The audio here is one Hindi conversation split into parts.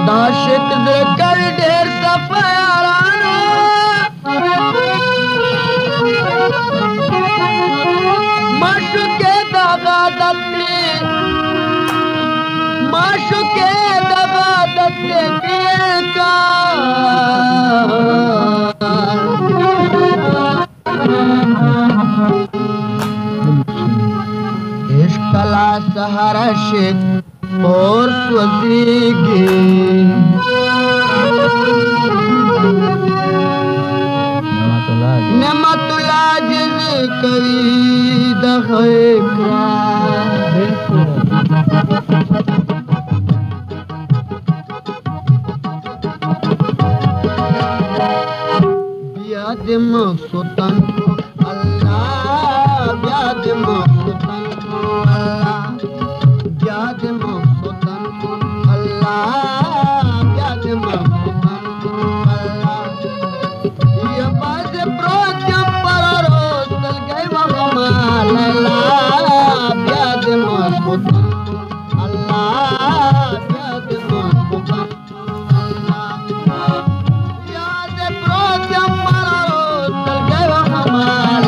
दाशिक कर ढेर सफाराना माशुके दगा दत्ते माशुके दगा दत्ते का इश्कला सहारा शेख और स्वजीगी नमतुल्ला जिज करी दखरा ब्याद मक़सूदन को अल्लाह ब्याद मक़सूदन को अल्लाह ब्याद मक़सूदन को अल्लाह ब्याद मक़सूदन को अल्लाह ये बाज प्रोच पर रोज चल गए वहमाल अल्लाह ब्याद मक़सूदन को अल्लाह ब्याद मक़सूदन को अल्लाह याद प्रोच पर रोज चल गए वहमाल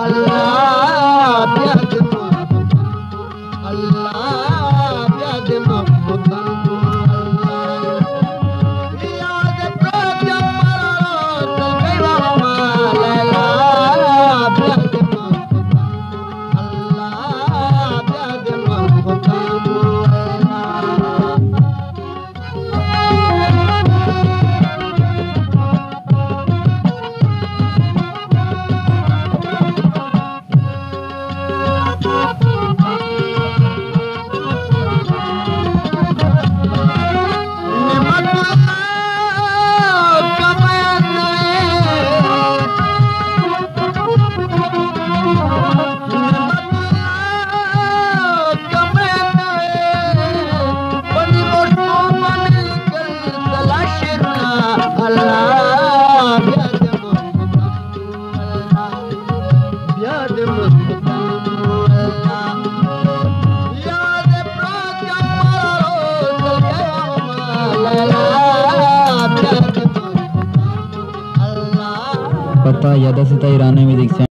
अल्लाह ब्याद मक़सूदन अल्लाह ब्याद मक़सूदन को पता यादसिता ईरानी में दीक्षा